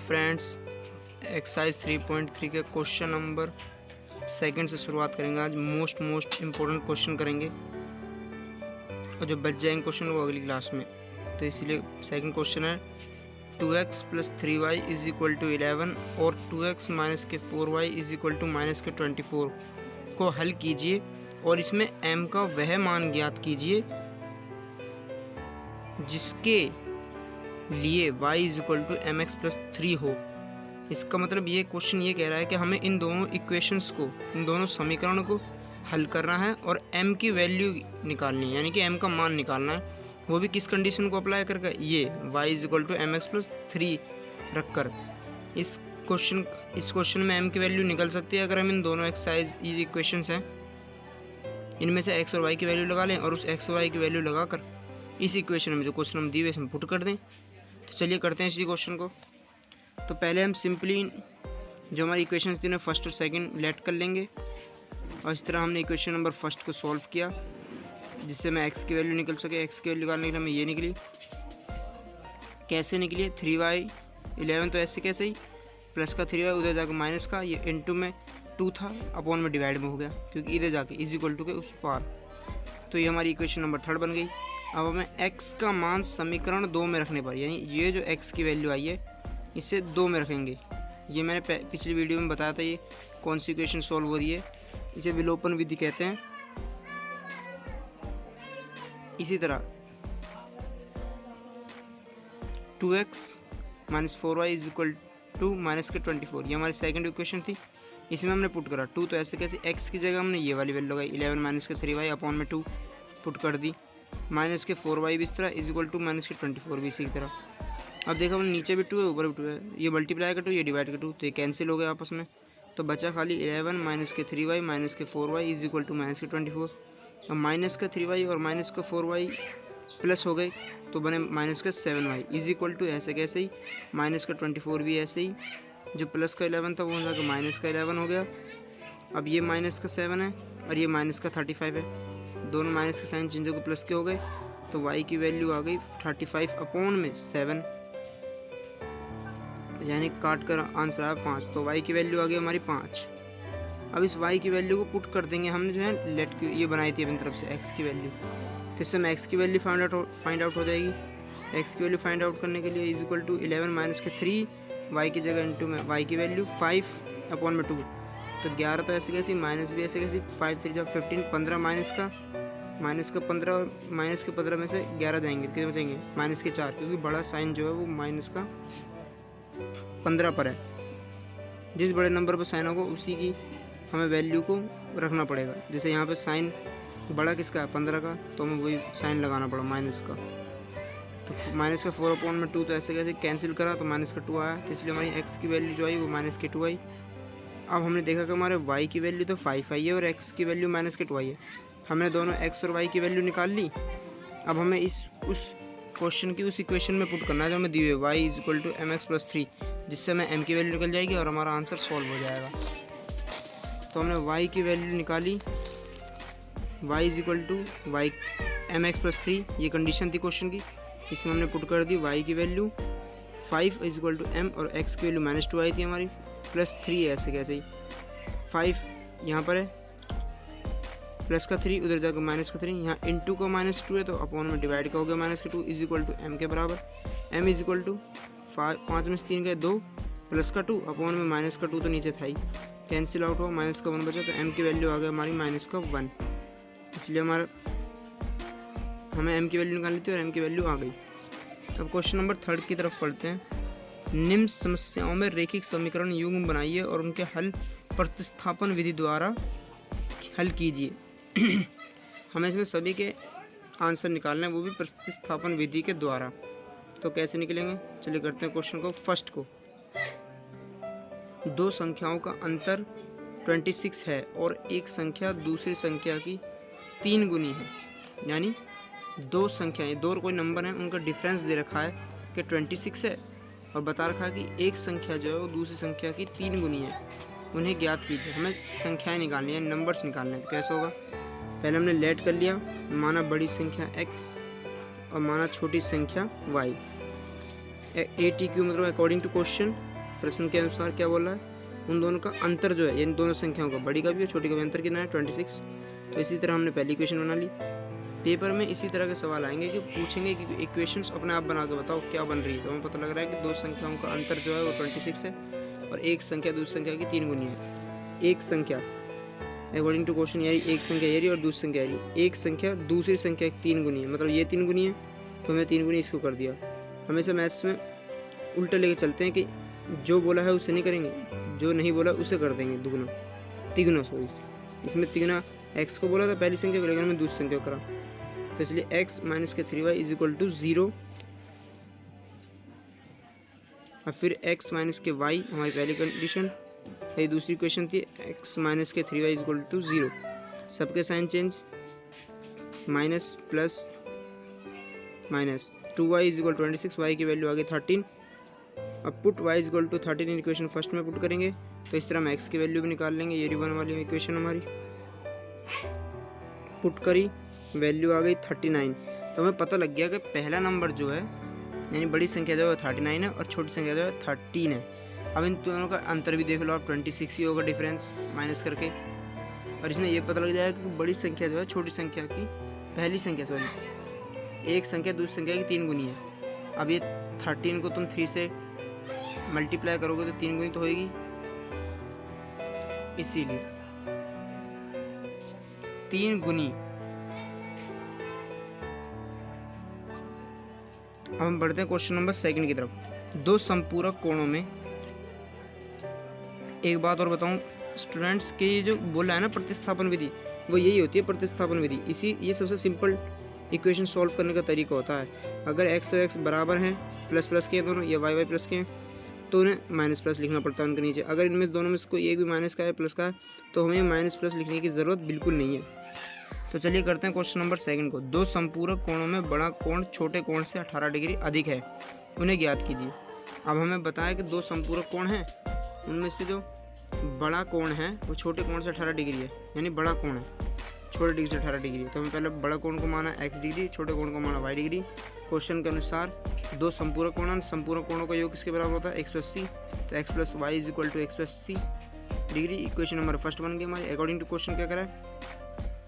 Friends, exercise 3.3 के question number second से शुरुआत करेंगे। आज मोस्ट इम्पोर्टेंट क्वेश्चन करेंगे और जो बच जाएंगे क्वेश्चन वो अगली क्लास में। तो इसीलिए सेकंड क्वेश्चन है 2x + 3y = 11 और 2x - 4y = -24 को हल कीजिए और इसमें m का वह मान ज्ञात कीजिए जिसके लिए y = mx + 3 हो। इसका मतलब ये क्वेश्चन ये कह रहा है कि हमें इन दोनों इक्वेशंस को, इन दोनों समीकरणों को हल करना है और m की वैल्यू निकालनी है, यानी कि m का मान निकालना है। वो भी किस कंडीशन को अप्लाई करके, ये y = mx + 3 रखकर। इस क्वेश्चन में m की वैल्यू निकल सकती है अगर हम इन दोनों एक्सरसाइज ये इक्वेशंस हैं इनमें से x और y की वैल्यू लगा लें और उस x और y की वैल्यू लगाकर इस इक्वेशन में जो क्वेश्चन हम दिए हुए इसमें पुट कर दें। तो चलिए करते हैं इसी क्वेश्चन को। तो पहले हम सिंपली जो हमारी इक्वेशंस थी ना फर्स्ट और सेकंड लेट कर लेंगे और इस तरह हमने इक्वेशन नंबर फर्स्ट को सॉल्व किया जिससे मैं x की वैल्यू निकल सके। x की वैल्यू निकालने के लिए हमें ये निकली, कैसे निकली है 3y 11, तो ऐसे कैसे ही प्लस का 3y उधर जाकर माइनस का, ये इनटू में 2 था अपॉन में डिवाइड में हो गया क्योंकि इधर जाके = के उस पार। तो ये हमारी इक्वेशन नंबर थर्ड बन गई। अब हमें x का मान समीकरण 2 में रखने पर, यानी ये जो x की वैल्यू आई है इसे 2 में रखेंगे। ये मैंने पिछली वीडियो में बताया था ये कौन सी इक्वेशन सॉल्व हो रही है, इसे विलोपन विधि कहते हैं। इसी तरह 2x - 4y = -24, ये हमारी सेकंड इक्वेशन थी। इसमें हमने पुट करा 2, तो ऐसे कैसे x की जगह हमने ये वाली वैल्यू लगाई 11 - 3y अपॉन में 2 पुट कर दी, -4y भी इस तरह = -24 भी इसी तरह। अब देखो हमने नीचे भी 2 है ऊपर भी 2 है, ये मल्टीप्लाई का 2 ये डिवाइड का 2, तो ये कैंसिल हो गया आपस में। तो बचा खाली 11 - 3y - 4y = -24। अब -3y और -4y प्लस हो गए तो बने -7y = ऐसे कैसे ही -24 भी ऐसे ही, जो प्लस का 11 था वो हो जाकर -11 हो गया। अब ये -7 है और ये -35 है, दोनों माइनस के साइन चेंज हो गए प्लस के हो गए, तो y की वैल्यू आ गई 35 अपॉन में 7, यानी काट कर आंसर आया 5। तो y की वैल्यू आ गई हमारी 5। अब इस y की वैल्यू को पुट कर देंगे, हमने जो है लेट की ये बनाई थी अपनी तरफ से x की वैल्यू, तो इससे हमें x की वैल्यू फाइंड आउट हो जाएगी। x की वैल्यू फाइंड आउट करने के लिए = 11 - 3 y की जगह इनटू में y की वैल्यू 5 अपॉन में 2, तो 11 तो ऐसे कैसी, माइनस भी ऐसे कैसी, 5 3 15 15 माइनस का 15 और माइनस के 15 में से 11 जाएंगे, कितने बचेंगे -4, क्योंकि बड़ा साइन जो है वो -15 पर है। जिस बड़े नंबर पर साइन होगा उसी की हमें वैल्यू को रखना पड़ेगा। जैसे यहाँ पे साइन बड़ा किसका है 15 का, तो हमें वही साइन लगाना पड़ा माइनस का। तो -4 अपॉन में 2, तो ऐसे कैसे कैंसिल करा तो -2 आया, तो इसलिए हमारी x की वैल्यू जो आई वो -2 आई। अब हमने देखा कि हमारे y की वैल्यू तो 5 आई है और x की वैल्यू -2 आई है। हमने दोनों x और y की वैल्यू निकाल ली। अब हमें उस क्वेश्चन की उस इक्वेशन में पुट करना है जो हमें दी हुई है y = mx + 3, जिससे हमें m की वैल्यू निकल जाएगी और हमारा आंसर सॉल्व हो जाएगा। तो हमने y की वैल्यू निकाली, y = mx + 3, ये कंडीशन थी क्वेश्चन की। इसमें हमने पुट कर दी y की वैल्यू 5 = m और x की वैल्यू -2 आई थी हमारी, +3 है ऐसे कैसे ही, 5 यहाँ पर है प्लस का 3 उधर जाकर -3, यहाँ इनटू का -2 है तो अपॉन में डिवाइड का हो गया -2 = m के बराबर। m = 5 में से 3 गए 2 प्लस का 2 अपॉन में -2 तो नीचे था ही, कैंसिल आउट हुआ, -1 बचा, तो m की वैल्यू आ गई हमारी -1, इसलिए हमें m की वैल्यू निकालनी थी और m की वैल्यू आ गई। अब क्वेश्चन नंबर 3 की तरफ पढ़ते हैं। निम्न समस्याओं में रैखिक समीकरण युग्म बनाइए और उनके हल प्रतिस्थापन विधि द्वारा हल कीजिए। हमें इसमें सभी के आंसर निकालने हैं, वो भी प्रतिस्थापन विधि के द्वारा। तो कैसे निकलेंगे, चलिए करते हैं क्वेश्चन को। फर्स्ट को, दो संख्याओं का अंतर 26 है और एक संख्या दूसरी संख्या की 3 गुनी है, यानी दो संख्याएं, दो कोई नंबर हैं उनका डिफरेंस दे रखा है कि 26 है और बता रखा है कि एक संख्या जो है वो दूसरी संख्या की 3 गुनी है, उन्हें ज्ञात कीजिए। हमें संख्याएं निकालनी है, नंबर्स निकालने हैं। तो कैसे होगा, पहले हमने लेट कर लिया, माना बड़ी संख्या x और माना छोटी संख्या y। ATQ मतलब अकॉर्डिंग टू क्वेश्चन प्रश्न के अनुसार क्या बोला है, उन दोनों का अंतर जो है, इन दोनों संख्याओं का, बड़ी का भी और छोटी का भी अंतर कितना है 26। तो इसी तरह हमने पहली इक्वेशन बना ली। पेपर में इसी तरह के सवाल आएंगे कि पूछेंगे कि इक्वेशंस अपने आप बना के बताओ क्या बन रही है। तो हमें पता लग रहा है कि दो संख्याओं का अंतर जो है वो 26 है और एक संख्या दूसरी संख्या की 3 गुनी है। एक संख्या अकॉर्डिंग टू क्वेश्चन यारी एक संख्या ये रही और दूसरी संख्या यारी एक संख्या दूसरी संख्या की 3 गुनी है, मतलब ये 3 गुनी है तो हमें 3 गुनी इसको कर दिया। हमेशा मैथ्स में उल्टा लेके चलते हैं कि जो बोला है उसे नहीं करेंगे, जो नहीं बोला उसे कर देंगे दुगुना तिगुना। सॉरी, इसमें तिगुना एक्स को बोला था पहली संख्या को, लेकिन हमने दूसरी संख्या को करा। तो इसलिए x माइनस के 3y इज इक्वल टू 0। अब फिर x माइनस के y हमारी पहली कंडीशन, ये दूसरी क्वेश्चन थी x माइनस के 3y इज इक्वल टू 0। सबके sign change, minus plus minus 2y is equal 26, y की वैल्यू आ गई 13। अब put y is equal to 13 in equation first में पुट करेंगे तो इस तरह हम x की वैल्यू भी निकाल लेंगे। ये रिवन वाली इक्वेशन हमारी पुट करी, वैल्यू आ गई 39। तो हमें पता लग गया कि पहला नंबर जो है यानी बड़ी संख्या जो है 39 है और छोटी संख्या जो है 13 है। अब इन दोनों का अंतर भी देख लो आप, 26 ही होगा डिफरेंस माइनस करके। और इसमें ये पता लग जाएगा कि बड़ी संख्या जो है छोटी संख्या की पहली संख्या सॉरी एक संख्या दूसरी संख्या की 3 गुनी है। अब ये 13 को तुम 3 से मल्टीप्लाई करोगे तो 3 गुनी तो होगी, इसीलिए 3 गुनी। अब हम बढ़ते हैं क्वेश्चन नंबर 2 की तरफ। दो संपूरक कोणों में, एक बात और बताऊं स्टूडेंट्स कि ये जो बोला है ना प्रतिस्थापन विधि, वो यही होती है प्रतिस्थापन विधि। ये सबसे सिंपल इक्वेशन सॉल्व करने का तरीका होता है। अगर x और x बराबर हैं, प्लस प्लस के हैं दोनों या y प्लस के हैं, तो उन्हें माइनस प्लस लिखना पड़ता है उनके नीचे। अगर इनमें दोनों में से कोई एक भी माइनस का है प्लस का है तो हमें माइनस प्लस लिखने की ज़रूरत बिल्कुल नहीं है। तो चलिए करते हैं क्वेश्चन नंबर 2 को। दो संपूरक कोणों में बड़ा कोण छोटे कोण से 18 डिग्री अधिक है, उन्हें ज्ञात कीजिए। अब हमें बताया कि दो संपूरक कोण हैं, उनमें से जो बड़ा कोण है वो छोटे कोण से 18 डिग्री है, यानी बड़ा कोण है छोटे डिग्री से 18 डिग्री है। तो हमें पहले बड़ा कोण को माना x डिग्री, छोटे कोण को माना y डिग्री। क्वेश्चन के अनुसार दो संपूरक कोण, संपूरक कोणों का योग किसके बराबर होता है 180। तो x plus y is equal to 180 degree. Equation number first बन गई हमारी। अकॉर्डिंग टू क्वेश्चन क्या करा है,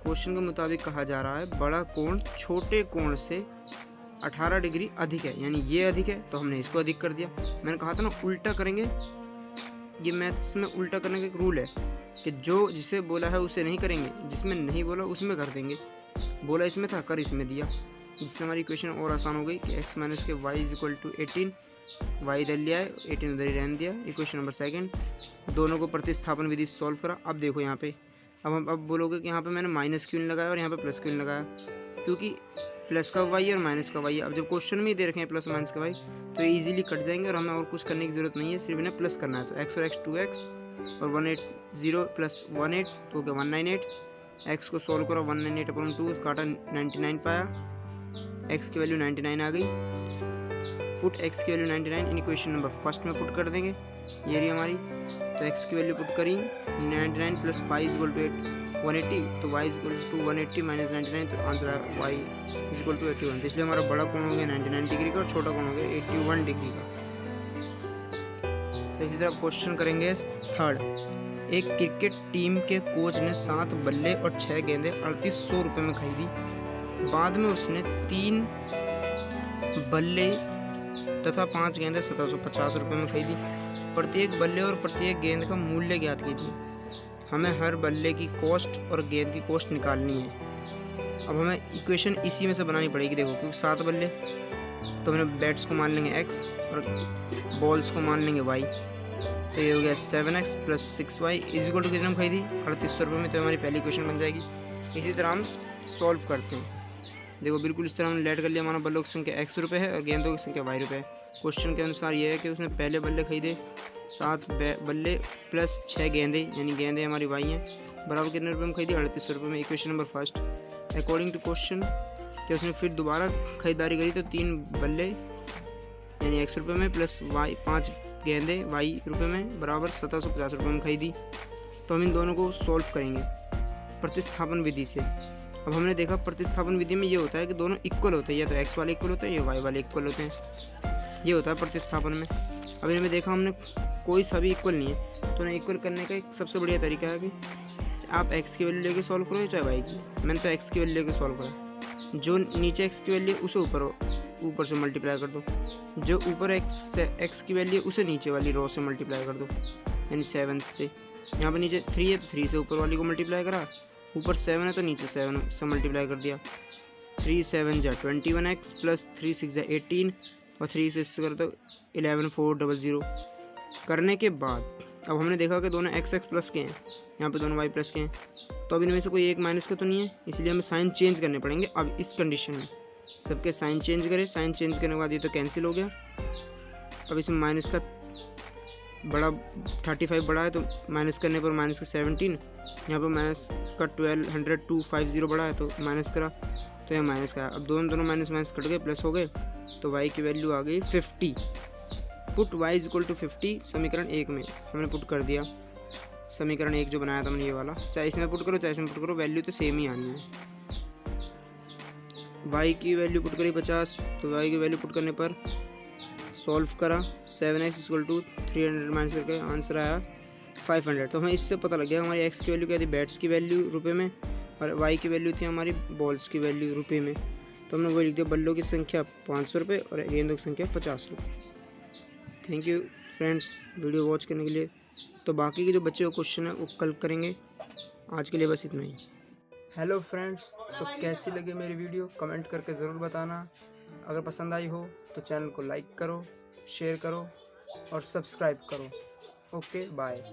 क्वेश्चन के मुताबिक कहा जा रहा है बड़ा कोण छोटे कोण से 18 डिग्री अधिक है, यानी ये अधिक है तो हमने इसको अधिक कर दिया। मैंने कहा था ना उल्टा करेंगे, ये मैथ्स में उल्टा करने का एक रूल है कि जो जिसे बोला है उसे नहीं करेंगे, जिसमें नहीं बोला उसमें कर देंगे। बोला इसमें था, कर इसमें दिया, जिससे हमारी इक्वेशन और आसान हो गई कि x माइनस के y is equal to 18, y इधर लिया है 18 उधर ही रहने दिया। इक्वेशन नंबर 2 दोनों को प्रतिस्थापन विधि से सॉल्व करा। अब देखो यहाँ पे, अब बोलोगे कि यहाँ पे मैंने माइनस क्यों नहीं लगाया और यहाँ पे प्लस क्यों नहीं लगाया, क्योंकि प्लस का y और माइनस का y। अब जब क्वेश्चन में ही दे रखे हैं प्लस माइनस का y तो ये ईजिली कट जाएंगे और हमें और कुछ करने की ज़रूरत नहीं है, सिर्फ इन्हें प्लस करना है। तो x और x 2x और 180 प्लस 18 तो हो गया 198। x को सॉल्व करो 198/2 काटा 99 पाया, x की वैल्यू 99 आ गई। पुट x की value 99 in equation number first में पुट कर देंगे, ये रही हमारी। तो x की वैल्यू पुट करी 99 प्लस 5 इज इक्वल टू 180, तो y is equal to 180 minus 99, तो आंसर है y इज इक्वल टू 81। तो इसलिए हमारा बड़ा कोण हो गया 99 डिग्री का और छोटा कोण हो गया 81 डिग्री का। तो इसी तरह क्वेश्चन करेंगे 3। एक क्रिकेट टीम के कोच ने 7 बल्ले और 6 गेंदें 3800 रुपये में खरीदी। बाद में उसने 3 बल्ले तथा 5 गेंदें 1750 रुपये में खरीदी। प्रत्येक बल्ले और प्रत्येक गेंद का मूल्य ज्ञात कीजिए। हमें हर बल्ले की कॉस्ट और गेंद की कॉस्ट निकालनी है। अब हमें इक्वेशन इसी में से बनानी पड़ेगी। देखो क्योंकि 7 बल्ले तो हमने बैट्स को मान लेंगे x और बॉल्स को मान लेंगे y, तो ये हो गया 7x plus 6y is equal to कितने में खरीदी 3800 रुपये में। तो हमारी पहली क्वेश्चन बन जाएगी। इसी तरह हम सॉल्व करते हैं। देखो बिल्कुल इस तरह हमने लेट कर लिया। हमारा बल्लों की संख्या x रुपये है और गेंदों की संख्या y रुपये है। क्वेश्चन के अनुसार ये है कि उसने पहले बल्ले खरीदे 7 बल्ले प्लस 6 गेंदे, यानी गेंदे हमारी y हैं, बराबर कितने रुपये में खरीदी 3800 रुपये में। Equation number first according to question कि उसने फिर दोबारा खरीदारी करी तो 3 बल्ले यानी x रुपये में प्लस y 5 गेंदे y रुपये में बराबर 1750 रुपये में खरीदी। तो हम इन दोनों को सॉल्व करेंगे प्रतिस्थापन विधि से। अब हमने देखा प्रतिस्थापन विधि में ये होता है कि दोनों इक्वल होते हैं, या तो x वाले इक्वल होते हैं या y वाले इक्वल होते हैं, ये होता है प्रतिस्थापन में। अब इनमें देखा हमने कोई सा भी इक्वल नहीं है। तो ना इक्वल करने का एक सबसे बढ़िया तरीका है कि आप x की वैल्यू लेके सॉल्व करो चाहे y की। मैंने तो x की वैल्यू लेके सॉल्व करा। जो नीचे x की वैल्यू है उसे ऊपर से मल्टीप्लाई कर दो, जो ऊपर x की वैल्यू है उसे नीचे वाली रो से मल्टीप्लाई कर दो, यानी 7 से। यहाँ पर नीचे 3 है तो 3 से ऊपर वाली को मल्टीप्लाई करा, ऊपर 7 है तो नीचे 7 से मल्टीप्लाई कर दिया। 3 7 जा 21x प्लस 3 6 जा 18 और 3 से इससे कर दो 11400। करने के बाद अब हमने देखा कि दोनों x प्लस के हैं, यहाँ पे दोनों y प्लस के हैं, तो अब इनमें से कोई एक माइनस का तो नहीं है, इसलिए हमें साइन चेंज करने पड़ेंगे। अब इस कंडीशन में सबके साइन चेंज करें, साइन चेंज करने के बाद ये तो कैंसिल हो गया। अब इसमें माइनस का बड़ा 35 बड़ा है तो माइनस करने पर माइनस का 17, यहाँ पर माइनस का 1250 बड़ा है तो माइनस करा तो यहाँ माइनस का। अब दोनों माइनस माइनस कट गए, प्लस हो गए, तो y की वैल्यू आ गई 50। Put y is equal to 50 समीकरण 1 में हमने पुट कर दिया। समीकरण 1 जो बनाया था हमने ये वाला, चाहे इसमें पुट करो चाहे इसमें पुट करो, वैल्यू तो सेम ही आनी है। y की वैल्यू पुट करी 50, तो y की वैल्यू पुट करने पर सॉल्व करा 7x इक्वल टू 300 माइनस करके आंसर आया 500। तो हमें इससे पता लग गया हमारी x की वैल्यू क्या थी, बैट्स की वैल्यू रुपए में, और y की वैल्यू थी हमारी बॉल्स की वैल्यू रुपए में। तो हमने वही लिख दिया, बल्लों की संख्या 500 रुपये और गेंदों की संख्या 50 रुपये। Thank you friends video watch करने के लिए। तो बाकी के जो बच्चे का क्वेश्चन है वो कल करेंगे, आज के लिए बस इतना ही। हेलो फ्रेंड्स, तो कैसी लगी मेरी वीडियो कमेंट करके ज़रूर बताना। अगर पसंद आई हो तो चैनल को लाइक करो, शेयर करो और सब्सक्राइब करो। Okay bye.